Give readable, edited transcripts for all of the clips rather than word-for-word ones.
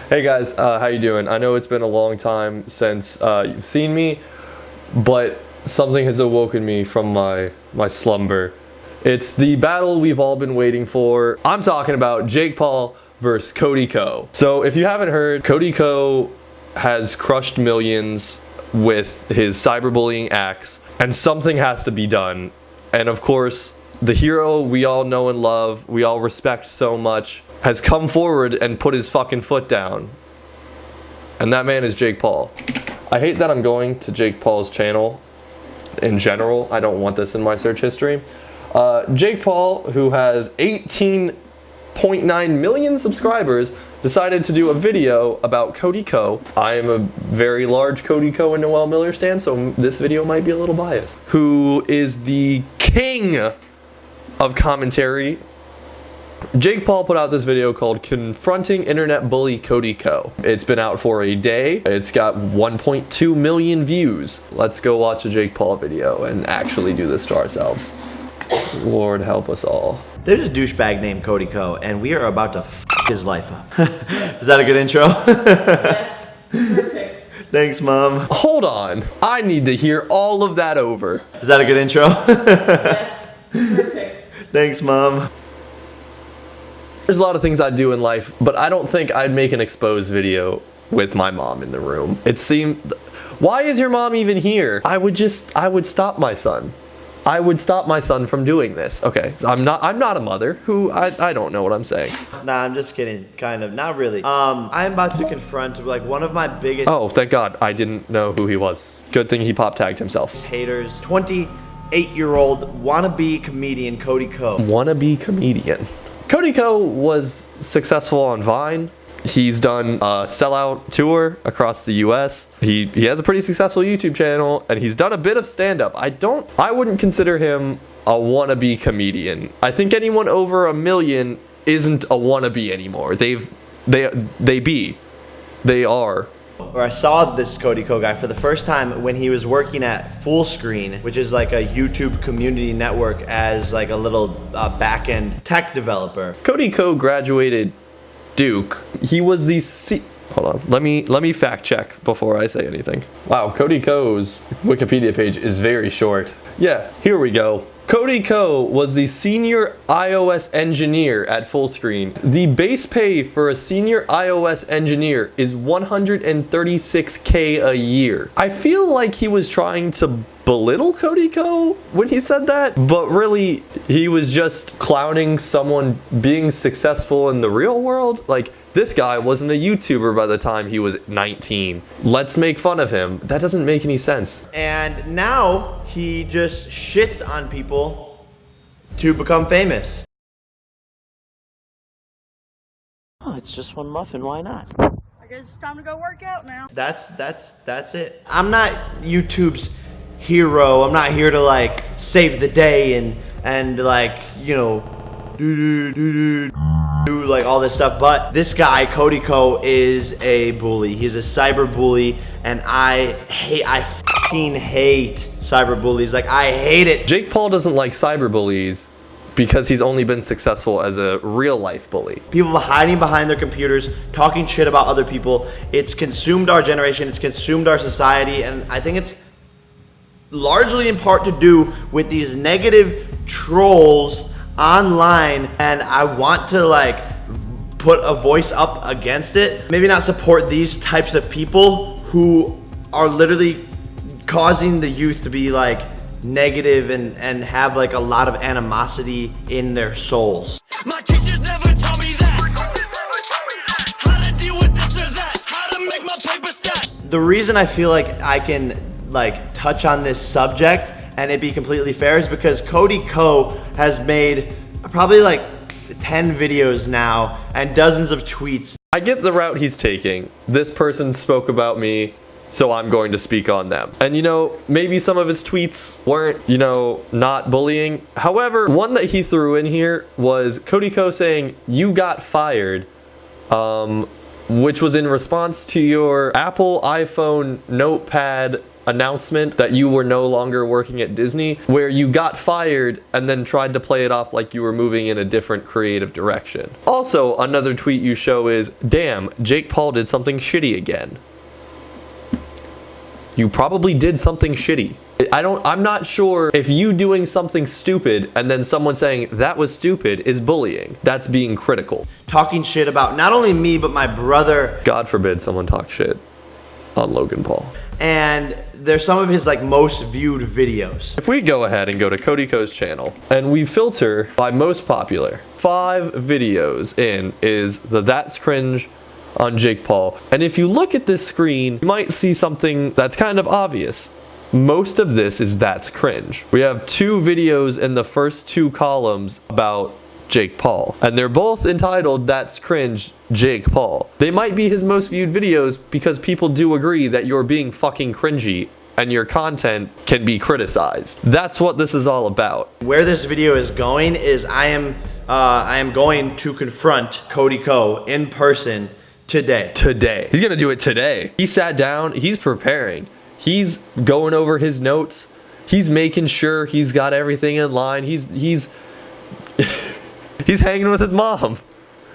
Hey guys, how you doing? I know it's been a long time since you've seen me, but something has awoken me from my slumber. It's the battle we've all been waiting for. I'm talking about Jake Paul versus Cody Ko. So if you haven't heard, Cody Ko has crushed millions with his cyberbullying acts, and something has to be done. And of course, the hero we all know and love, we all respect so much, has come forward and put his fucking foot down. And that man is Jake Paul. I hate that I'm going to Jake Paul's channel in general. I don't want this in my search history. Jake Paul, who has 18.9 million subscribers, decided to do a video about Cody Ko. I am a very large Cody Ko and Noel Miller stan, so this video might be a little biased. Who is the king of commentary. Jake Paul put out this video called Confronting Internet Bully Cody Ko. It's been out for a day. It's got 1.2 million views. Let's go watch a Jake Paul video and actually do this to ourselves. Lord help us all. There's a douchebag named Cody Ko, and we are about to f his life up. Is that a good intro? Yeah, perfect. Thanks, Mom. Hold on. I need to hear all of that over. Is that a good intro? Yeah, perfect. Thanks, Mom. There's a lot of things I'd do in life, but I don't think I'd make an exposed video with my mom in the room. It seemed... Why is your mom even here? I would stop my son. I would stop my son from doing this. Okay, so I'm not a mother who, I don't know what I'm saying. Nah, I'm just kidding. Kind of. Not really. I'm about to confront like one of my biggest... Oh, thank God. I didn't know who he was. Good thing he pop tagged himself. Haters. 28-year-old wannabe comedian Cody Ko. Wannabe comedian. Cody Ko was successful on Vine. He's done a sellout tour across the US. He has a pretty successful YouTube channel, and he's done a bit of stand-up. I wouldn't consider him a wannabe comedian. I think anyone over 1 million isn't a wannabe anymore. They are. Or I saw this Cody Ko guy for the first time when he was working at Fullscreen, which is like a YouTube community network, as like a little back-end tech developer. Cody Ko graduated Duke. He was the hold on, let me fact check before I say anything. Wow, Cody Ko's Wikipedia page is very short. Yeah, here we go. Cody Ko was the senior iOS engineer at Fullscreen. The base pay for a senior iOS engineer is $136K a year. I feel like he was trying to belittle Cody Ko when he said that, but really he was just clowning someone being successful in the real world. Like, this guy wasn't a YouTuber by the time he was 19. Let's make fun of him. That doesn't make any sense. And now he just shits on people to become famous. Oh, it's just one muffin, why not? I guess it's time to go work out now. That's it. I'm not YouTube's hero. I'm not here to like save the day and like, you know, do like all this stuff, but this guy Cody Ko is a bully. He's a cyber bully, and I fucking hate cyber bullies. Like, I hate it. Jake Paul doesn't like cyber bullies because he's only been successful as a real life bully. People hiding behind their computers, talking shit about other people. It's consumed our generation, it's consumed our society, and I think it's largely in part to do with these negative trolls online, and I want to like put a voice up against it. Maybe not support these types of people who are literally causing the youth to be like negative and have like a lot of animosity in their souls. My teachers never taught me that. How to deal with this or that. How to make my paper stack. The reason I feel like I can like touch on this subject and it be completely fair is because Cody Ko has made probably like 10 videos now and dozens of tweets. I get the route he's taking. This person spoke about me, so I'm going to speak on them. And you know, maybe some of his tweets weren't, you know, not bullying. However, one that he threw in here was Cody Ko saying, "You got fired," which was in response to your Apple iPhone notepad announcement that you were no longer working at Disney, where you got fired and then tried to play it off like you were moving in a different creative direction. Also, another tweet you show is, damn, Jake Paul did something shitty again. You probably did something shitty. I'm not sure if you doing something stupid and then someone saying that was stupid is bullying. That's being critical. Talking shit about not only me, but my brother. God forbid someone talk shit on Logan Paul. And there's some of his like most viewed videos. If we go ahead and go to Cody Ko's channel and we filter by most popular, 5 videos in is the That's Cringe on Jake Paul. And if you look at this screen, you might see something that's kind of obvious. Most of this is That's Cringe. We have 2 videos in the first 2 columns about Jake Paul, and they're both entitled That's Cringe Jake Paul. They might be his most viewed videos because people do agree that you're being fucking cringy and your content can be criticized. That's what this is all about. Where this video is going is I am going to confront Cody Ko in person today. Today. He's gonna do it today. He sat down, he's preparing. He's going over his notes. He's making sure he's got everything in line. He's he's hanging with his mom.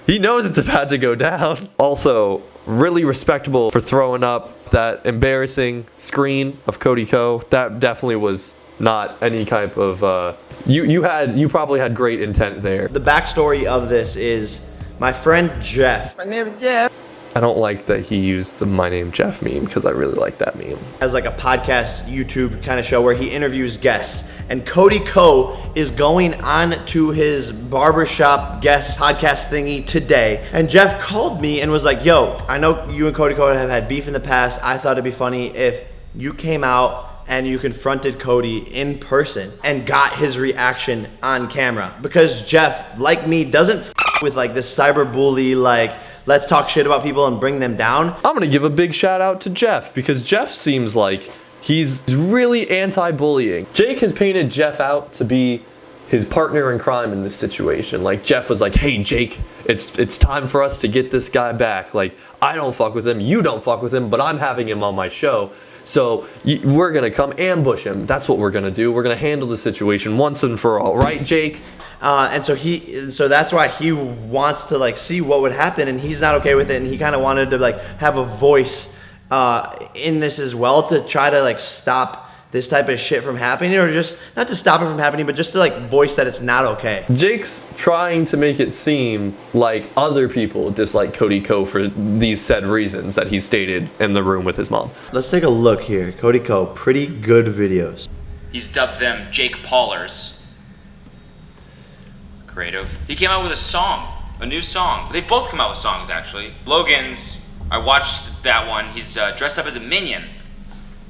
He knows it's about to go down. Also, really respectable for throwing up that embarrassing screen of Cody Ko. That definitely was not any type of you probably had great intent there. The backstory of this is my friend Jeff. My name is Jeff. I don't like that he used the My Name Jeff meme because I really like that meme. Has like a podcast, YouTube kind of show where he interviews guests. And Cody Ko is going on to his barbershop guest podcast thingy today. And Jeff called me and was like, yo, I know you and Cody Ko have had beef in the past. I thought it'd be funny if you came out and you confronted Cody in person and got his reaction on camera. Because Jeff, like me, doesn't with like this cyberbully, like, let's talk shit about people and bring them down. I'm gonna give a big shout out to Jeff because Jeff seems like he's really anti-bullying. Jake has painted Jeff out to be his partner in crime in this situation. Like Jeff was like, hey Jake, it's time for us to get this guy back. Like I don't fuck with him, you don't fuck with him, but I'm having him on my show. So we're gonna come ambush him. That's what we're gonna do. We're gonna handle the situation once and for all, right Jake? And so that's why he wants to like see what would happen, and he's not okay with it, and he kind of wanted to like have a voice in this as well to try to like stop this type of shit from happening, or just not to stop it from happening, but just to like voice that it's not okay. Jake's trying to make it seem like other people dislike Cody Ko for these said reasons that he stated in the room with his mom. Let's take a look here. Cody Ko, pretty good videos. He's dubbed them Jake Paulers. Creative. He came out with a song, a new song. They both come out with songs actually. Logan's, I watched that one. He's dressed up as a minion.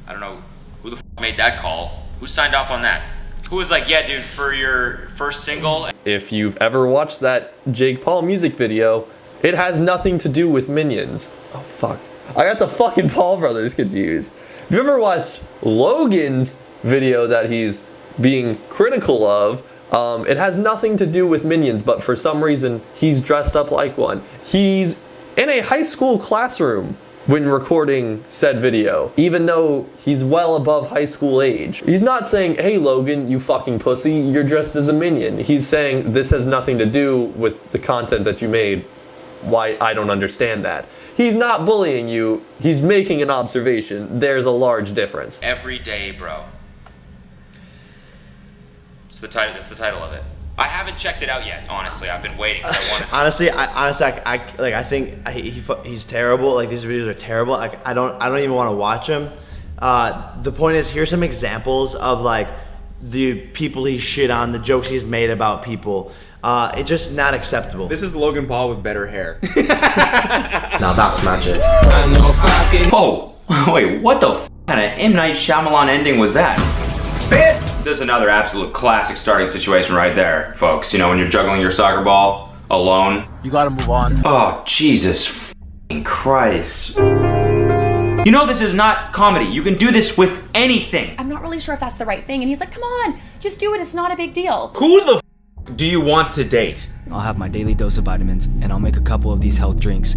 I don't know who the f made that call. Who signed off on that? Who was like, yeah dude, for your first single. If you've ever watched that Jake Paul music video, it has nothing to do with Minions. Oh fuck. I got the fucking Paul brothers confused. If you ever watched Logan's video that he's being critical of, it has nothing to do with Minions, but for some reason, he's dressed up like one. He's in a high school classroom when recording said video, even though he's well above high school age. He's not saying, hey Logan, you fucking pussy, you're dressed as a minion. He's saying, this has nothing to do with the content that you made. Why, I don't understand that. He's not bullying you, he's making an observation. There's a large difference. Every day, bro. That's the title of it. I haven't checked it out yet, honestly. I've been waiting because I wanted to. I think he's terrible. Like these videos are terrible. Like I don't even want to watch them. The point is, here's some examples of like the people he shit on, the jokes he's made about people. It's just not acceptable. This is Logan Paul with better hair. Now that's magic. Oh, wait, what the f kind of M. Night Shyamalan ending was that? There's another absolute classic starting situation right there, folks. You know, when you're juggling your soccer ball alone. You gotta move on. Oh, Jesus f***ing Christ. You know this is not comedy. You can do this with anything. I'm not really sure if that's the right thing. And he's like, come on, just do it. It's not a big deal. Who the f do you want to date? I'll have my daily dose of vitamins, and I'll make a couple of these health drinks.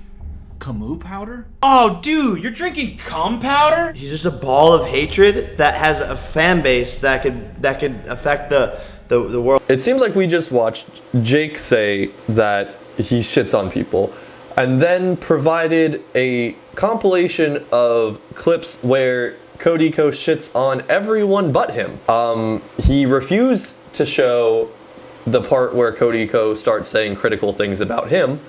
Camus powder? Oh, dude, you're drinking cum powder? He's just a ball of hatred that has a fan base that could affect the world. It seems like we just watched Jake say that he shits on people, and then provided a compilation of clips where Cody Ko shits on everyone but him. He refused to show the part where Cody Ko starts saying critical things about him,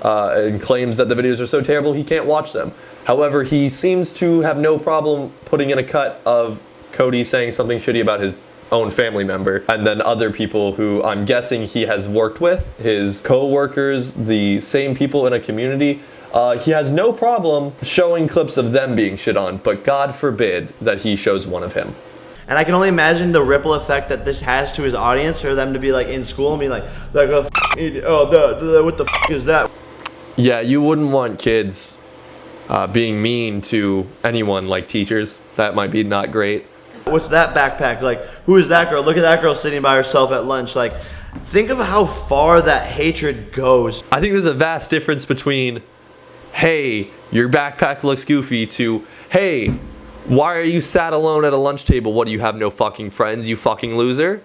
and claims that the videos are so terrible he can't watch them. However, he seems to have no problem putting in a cut of Cody saying something shitty about his own family member, and then other people who I'm guessing he has worked with, his co-workers, the same people in a community. He has no problem showing clips of them being shit on, but God forbid that he shows one of him. And I can only imagine the ripple effect that this has to his audience, for them to be like in school and be like what the f is that? Yeah, you wouldn't want kids being mean to anyone like teachers. That might be not great. What's that backpack? Like, who is that girl? Look at that girl sitting by herself at lunch. Like, think of how far that hatred goes. I think there's a vast difference between, hey, your backpack looks goofy, to, hey, why are you sat alone at a lunch table? What, do you have no fucking friends, you fucking loser?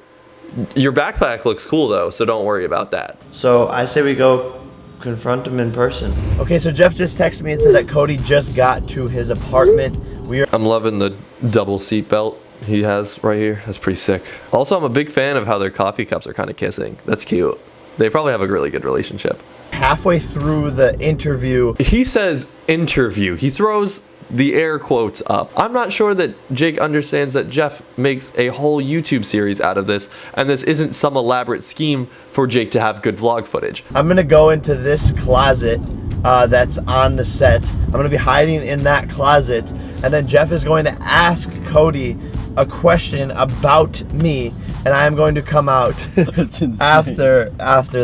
Your backpack looks cool though, so don't worry about that. So I say we go confront him in person. Okay, so Jeff just texted me and said that Cody just got to his apartment. I'm loving the double seat belt he has right here. That's pretty sick. Also, I'm a big fan of how their coffee cups are kind of kissing. That's cute. They probably have a really good relationship. Halfway through the interview, he says interview. He throws the air quotes up. I'm not sure that Jake understands that Jeff makes a whole YouTube series out of this, and this isn't some elaborate scheme for Jake to have good vlog footage. I'm gonna go into this closet that's on the set. I'm gonna be hiding in that closet, and then Jeff is going to ask Cody a question about me, and I am going to come out after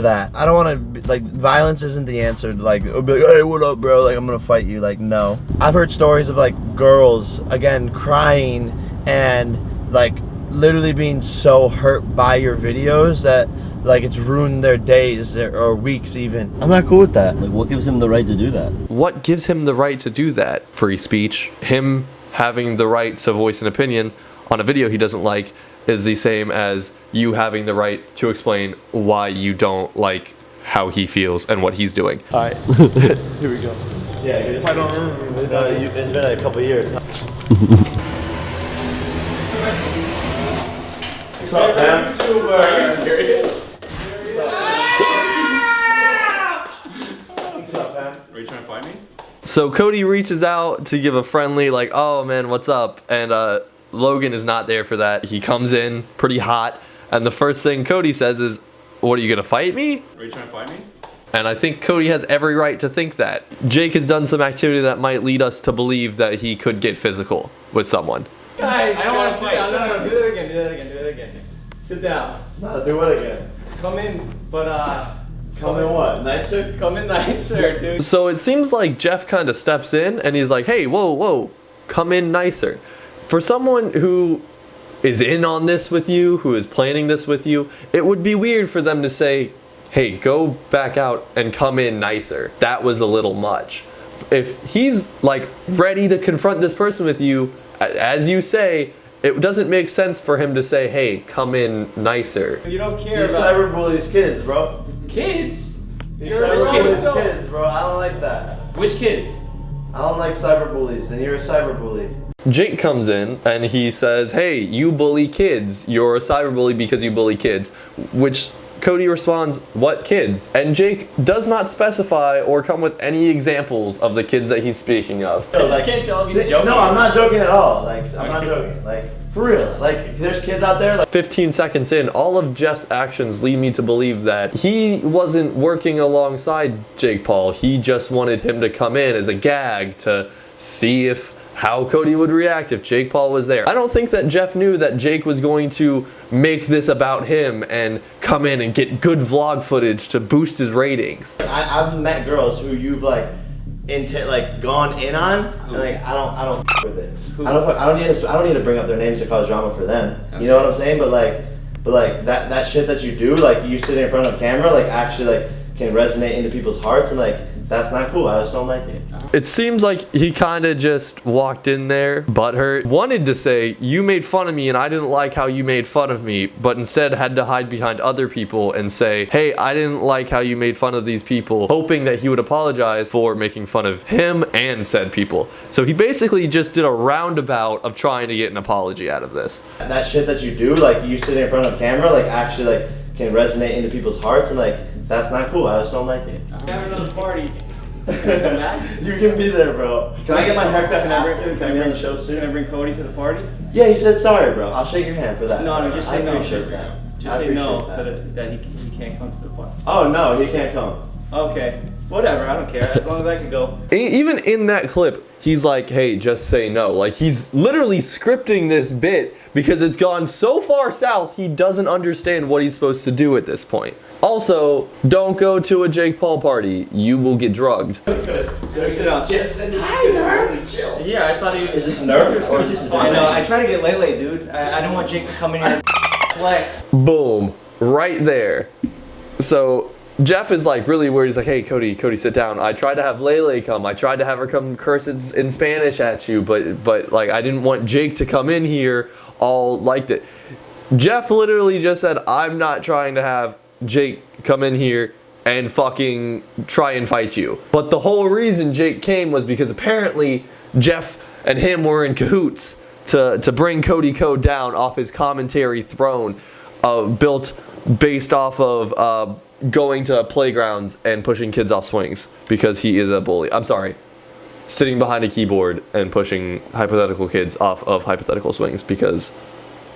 that. I don't want to, like, violence isn't the answer. Like, it'll be like, hey, what up, bro? Like, I'm gonna fight you. Like, no. I've heard stories of like girls, again, crying and like literally being so hurt by your videos that like it's ruined their days or weeks even. I'm not cool with that. Like, what gives him the right to do that? What gives him the right to do that? Free speech. Him having the right to voice an opinion on a video he doesn't like is the same as you having the right to explain why you don't like how he feels and what he's doing. All right, here we go. Yeah, I don't remember. It's been a couple years. What's up, man? Are you serious? What's up, man? Are you trying to find me? So Cody reaches out to give a friendly, like, oh man, what's up? And Logan is not there for that. He comes in pretty hot, and the first thing Cody says is, what, are you gonna fight me? Are you trying to find me? And I think Cody has every right to think that. Jake has done some activity that might lead us to believe that he could get physical with someone. Guys, I don't want to fight. No, do it again. Sit down. No, do what again? Come in, but Come in what? Nicer? come in nicer, dude. So it seems like Jeff kind of steps in and he's like, hey, whoa, come in nicer. For someone who is in on this with you, who is planning this with you, it would be weird for them to say, hey, go back out and come in nicer. That was a little much. If he's like ready to confront this person with you, as you say, it doesn't make sense for him to say, hey, come in nicer. You don't care You about cyberbully these kids, bro. kids. You You're a cyberbully kid. these kids, bro. I don't like that. Which kids? I don't like cyberbullies, and you're a cyberbully. Jake comes in and he says, hey, you bully kids. You're a cyberbully because you bully kids. Which Cody responds, what kids? And Jake does not specify or come with any examples of the kids that he's speaking of. I just can't tell if he's joking. No, I'm not joking at all. Like, I'm not joking. Like, for real. Like, there's kids out there. Like, 15 seconds in, all of Jeff's actions lead me to believe that he wasn't working alongside Jake Paul. He just wanted him to come in as a gag to see how Cody would react if Jake Paul was there. I don't think that Jeff knew that Jake was going to make this about him and come in and get good vlog footage to boost his ratings. I've met girls who you've like gone in on, and like I don't f with it. I don't need to bring up their names to cause drama for them. Okay. You know what I'm saying? But like that shit that you do, like you sitting in front of a camera, like actually like can resonate into people's hearts, and like that's not cool. I just don't like it. It seems like he kind of just walked in there, butthurt, wanted to say, you made fun of me and I didn't like how you made fun of me, but instead had to hide behind other people and say, hey, I didn't like how you made fun of these people, hoping that he would apologize for making fun of him and said people. So he basically just did a roundabout of trying to get an apology out of this. That shit that you do, like you sitting in front of camera, like actually like can resonate into people's hearts, and like that's not cool. I just don't like it. Having another party. You can be there, bro. Can I get my haircut? Can I be on the show soon? Can I bring Cody to the party? Yeah, he said sorry, bro. I'll shake your hand for that. No, just say I no. appreciate that. Just say no that he can't come to the party. Oh no, he can't come. Okay, whatever. I don't care as long as I can go. Even in that clip, he's like, hey, just say no. Like, he's literally scripting this bit because it's gone so far south, he doesn't understand what he's supposed to do at this point. Also, don't go to a Jake Paul party. You will get drugged. Sit down. Hi, Nerf. Yeah, I thought he was. Is this nervous or is this I know. I try to get Lele, dude. I don't want Jake to come in here and flex. Boom. Right there. So Jeff is like really worried. He's like, hey, Cody, sit down. I tried to have Lele come. I tried to have her come curse in Spanish at you, but like I didn't want Jake to come in here all like that. Jeff literally just said, I'm not trying to have Jake come in here and fucking try and fight you. But the whole reason Jake came was because apparently Jeff and him were in cahoots to bring Cody Ko down off his commentary throne, built based off of going to playgrounds and pushing kids off swings because he is a bully. I'm sorry. Sitting behind a keyboard and pushing hypothetical kids off of hypothetical swings because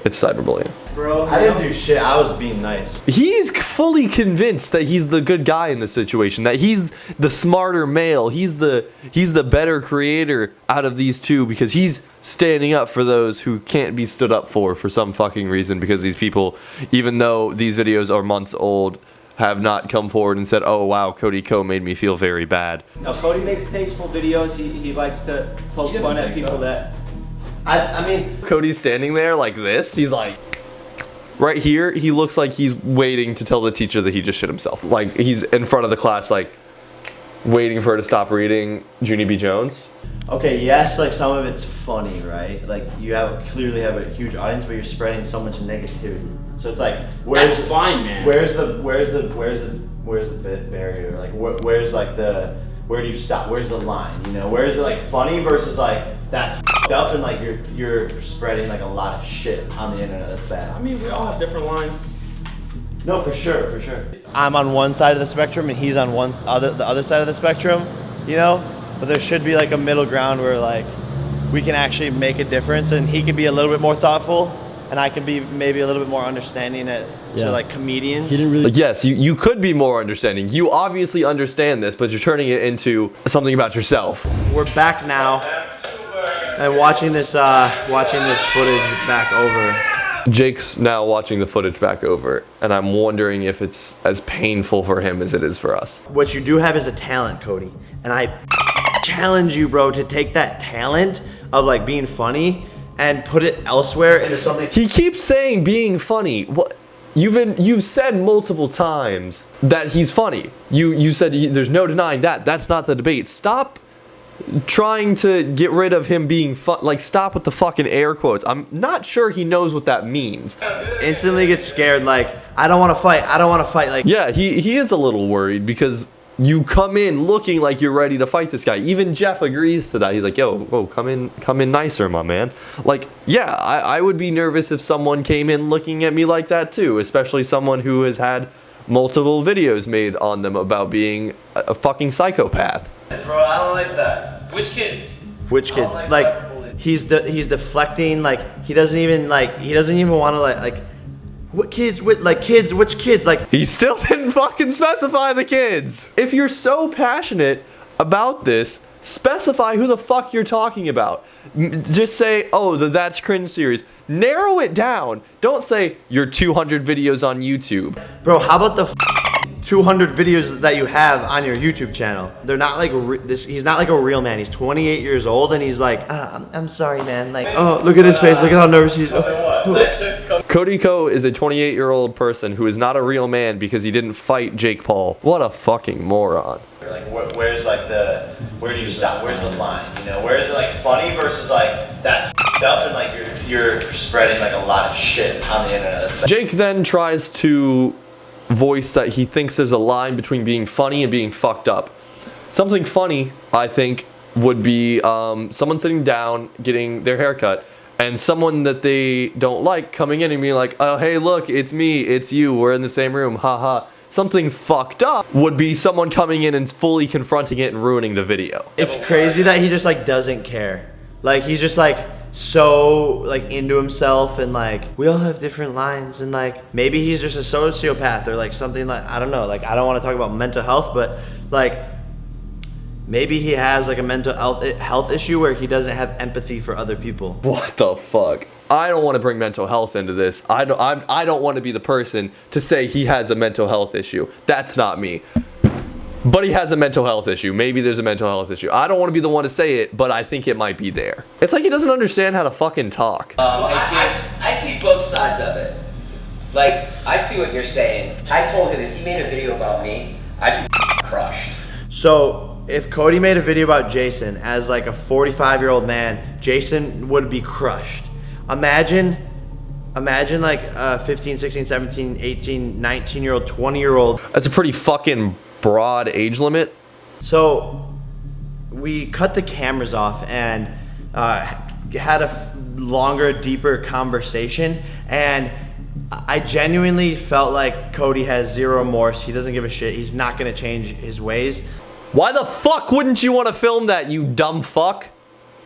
it's cyberbullying. Bro, I didn't do shit. I was being nice. He's fully convinced that he's the good guy in this situation, that he's the smarter male, he's the better creator out of these two because he's standing up for those who can't be stood up for some fucking reason, because these people, even though these videos are months old, have not come forward and said, oh wow, Cody Ko made me feel very bad. Now Cody makes tasteful videos. He likes to poke fun at people that. I mean, Cody's standing there like this. He's like, right here, he looks like he's waiting to tell the teacher that he just shit himself. Like, he's in front of the class, like, waiting for her to stop reading Junie B. Jones. okay, yes, like some of it's funny, right? Like you clearly have a huge audience, but you're spreading so much negativity. So it's like, That's fine, man. Where's the barrier? Like, where's like where do you stop? Where's the line? You know, where's it like funny versus like that's f***ed up and like you're spreading like a lot of shit on the internet that's bad. I mean, we all have different lines. No, for sure, for sure. I'm on one side of the spectrum and he's on the other side of the spectrum, you know? But there should be like a middle ground where like we can actually make a difference and he can be a little bit more thoughtful and I can be maybe a little bit more understanding to like comedians. Yes, you could be more understanding. You obviously understand this, but you're turning it into something about yourself. We're back now and watching this footage back over. Jake's now watching the footage back over, and I'm wondering if it's as painful for him as it is for us. What you do have is a talent, Cody, and I challenge you, bro, to take that talent of like being funny and put it elsewhere into something. He keeps saying being funny. What? You've said multiple times that he's funny. You said there's no denying that. That's not the debate. Stop trying to get rid of him being fun. Like, stop with the fucking air quotes. I'm not sure he knows what that means. Instantly gets scared, like, I don't want to fight. Like, yeah, he is a little worried because you come in looking like you're ready to fight this guy. Even Jeff agrees to that. He's like, yo, come in nicer, my man. Like, yeah, I would be nervous if someone came in looking at me like that too, especially someone who has had multiple videos made on them about being a fucking psychopath. Bro, I don't like that. Which kids? Which kids? Like he's deflecting. Like he doesn't even want to like what kids? Which kids? Like he still didn't fucking specify the kids. If you're so passionate about this, specify who the fuck you're talking about. Just say, oh, the That's Cringe series. Narrow it down. Don't say your 200 videos on YouTube. Bro, how about the 200 videos that you have on your YouTube channel? They're not like he's not like a real man. He's 28 years old and he's like, I'm sorry, man. Like, oh, look at his face. Look at how nervous he is. Cody Ko is a 28-year-old person who is not a real man because he didn't fight Jake Paul. What a fucking moron. Like, where's like where do you stop? Where's the line? You know, where is it like funny versus like that's f***ed up and like you're spreading like a lot of shit on the internet. Jake then tries to voice that he thinks there's a line between being funny and being fucked up. Something funny, I think, would be someone sitting down getting their hair cut and someone that they don't like coming in and being like, oh hey look, it's me, it's you, we're in the same room, haha. Something fucked up would be someone coming in and fully confronting it and ruining the video. It's crazy that he just like doesn't care. Like he's just like so like into himself and like we all have different lines and like maybe he's just a sociopath or like something like I don't know. Like I don't want to talk about mental health, but like maybe he has like a mental health issue where he doesn't have empathy for other people. What the fuck? I don't want to bring mental health into this. I don't want to be the person to say he has a mental health issue. That's not me. But he has a mental health issue. Maybe there's a mental health issue. I don't want to be the one to say it, but I think it might be there. It's like he doesn't understand how to fucking talk. I see both sides of it. Like, I see what you're saying. I told him if he made a video about me, I'd be crushed. So if Cody made a video about Jason as like a 45-year-old man, Jason would be crushed. Imagine like a 15, 16, 17, 18, 19-year-old, 20-year-old. That's a pretty fucking broad age limit. So we cut the cameras off and had a longer, deeper conversation, and I genuinely felt like Cody has zero remorse. He doesn't give a shit. He's not gonna change his ways. Why the fuck wouldn't you want to film that, you dumb fuck?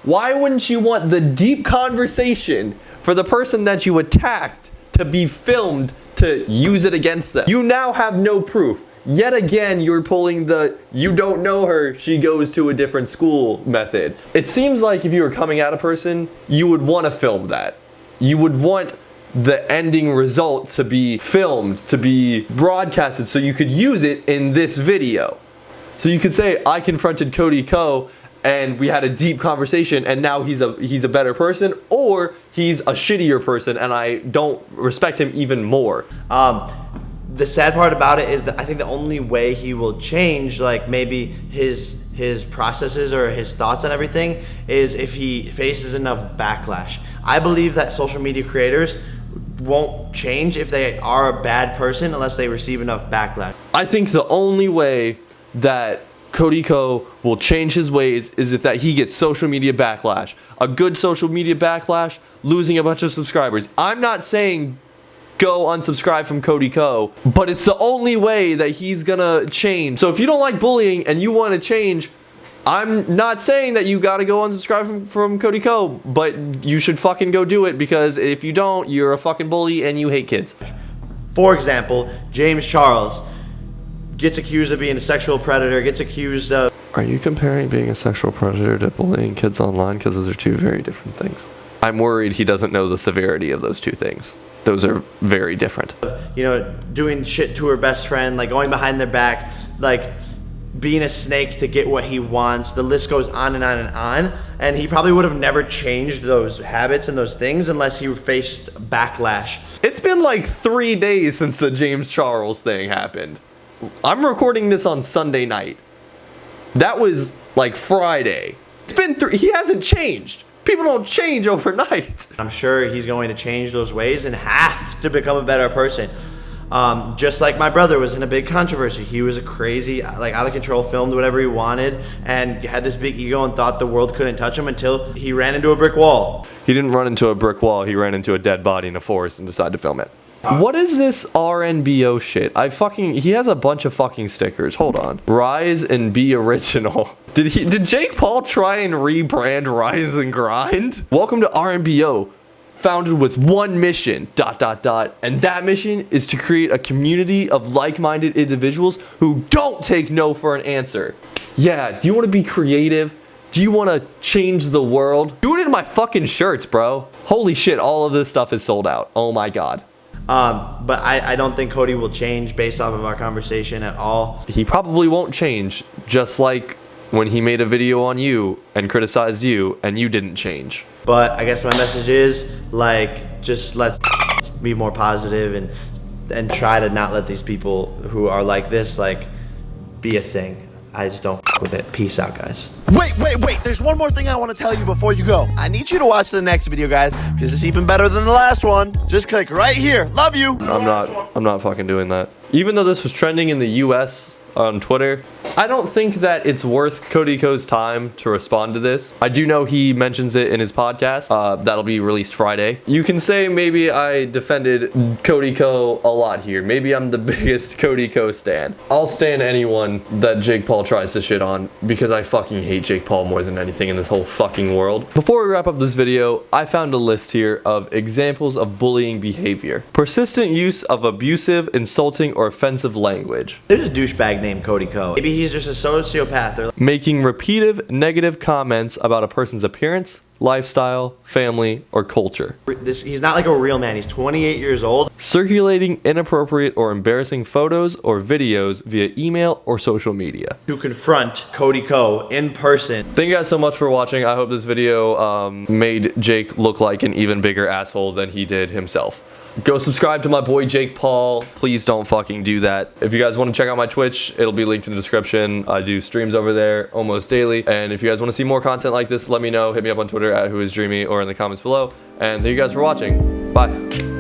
Why wouldn't you want the deep conversation for the person that you attacked to be filmed to use it against them? You now have no proof. Yet again, you're pulling the you don't know her, she goes to a different school method. It seems like if you were coming at a person, you would want to film that. You would want the ending result to be filmed, to be broadcasted, so you could use it in this video. So you could say, I confronted Cody Ko and we had a deep conversation and now he's a better person, or he's a shittier person and I don't respect him even more. The sad part about it is that I think the only way he will change, like maybe his processes or his thoughts on everything, is if he faces enough backlash. I believe that social media creators won't change if they are a bad person unless they receive enough backlash. I think the only way that Cody Ko will change his ways is if that he gets social media backlash. A good social media backlash, losing a bunch of subscribers. I'm not saying go unsubscribe from Cody Ko, but it's the only way that he's gonna change. So if you don't like bullying and you want to change, I'm not saying that you gotta go unsubscribe from Cody Ko, but you should fucking go do it, because if you don't, you're a fucking bully and you hate kids. For example, James Charles gets accused of being a sexual predator, gets accused of... Are you comparing being a sexual predator to bullying kids online? Because those are two very different things. I'm worried he doesn't know the severity of those two things. Those are very different. You know, doing shit to her best friend, like going behind their back, like being a snake to get what he wants. The list goes on and on and on. And he probably would have never changed those habits and those things unless he faced backlash. It's been like 3 days since the James Charles thing happened. I'm recording this on Sunday night. That was like Friday. It's been he hasn't changed. People don't change overnight. I'm sure he's going to change those ways and have to become a better person. Just like my brother was in a big controversy. He was a crazy, like out of control, filmed whatever he wanted and had this big ego and thought the world couldn't touch him until he ran into a brick wall. He didn't run into a brick wall. He ran into a dead body in a forest and decided to film it. What is this RNBO shit? He has a bunch of fucking stickers. Hold on. Rise and be original. Did Jake Paul try and rebrand Rise and Grind? Welcome to RNBO, founded with one mission, ... And that mission is to create a community of like-minded individuals who don't take no for an answer. Yeah, do you want to be creative? Do you want to change the world? Do it in my fucking shirts, bro. Holy shit, all of this stuff is sold out. Oh my god. But I don't think Cody will change based off of our conversation at all. He probably won't change, just like when he made a video on you and criticized you and you didn't change. But I guess my message is, like, just let's be more positive and try to not let these people who are like this, like, be a thing. I just don't f with it. Peace out, guys. Wait. There's one more thing I want to tell you before you go. I need you to watch the next video, guys, because it's even better than the last one. Just click right here. Love you. I'm not fucking doing that. Even though this was trending in the US on Twitter, I don't think that it's worth Cody Ko's time to respond to this. I do know he mentions it in his podcast. That'll be released Friday. You can say maybe I defended Cody Ko a lot here. Maybe I'm the biggest Cody Ko stan. I'll stan anyone that Jake Paul tries to shit on because I fucking hate Jake Paul more than anything in this whole fucking world. Before we wrap up this video, I found a list here of examples of bullying behavior. Persistent use of abusive, insulting, or offensive language. There's a douchebag named Cody Ko. Maybe he's just a sociopath. Or making repeated negative comments about a person's appearance, lifestyle, family, or culture. He's not like a real man. He's 28 years old. Circulating inappropriate or embarrassing photos or videos via email or social media. To confront Cody Ko in person. Thank you guys so much for watching. I hope this video made Jake look like an even bigger asshole than he did himself. Go subscribe to my boy Jake Paul. Please don't fucking do that. If you guys want to check out my Twitch, it'll be linked in the description. I do streams over there almost daily. And if you guys want to see more content like this, let me know. Hit me up on Twitter at whoisdreamy or in the comments below. And thank you guys for watching. Bye.